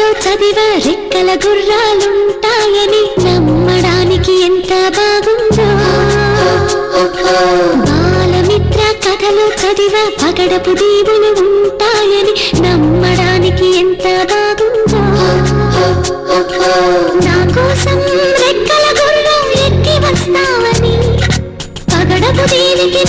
కథలో చదివ రెక్కల గుర్రాలుంటాయని నమ్మడానికి ఎంత బాగుందో. బాలమిత్ర కథలో చదివ పగడపు దీవులు ఉంటాయని నమ్మడానికి ఎంత బాగుందో. నా కోసం రెక్కల గుర్రం ఎక్కి వస్తావని పగడపు దీనికి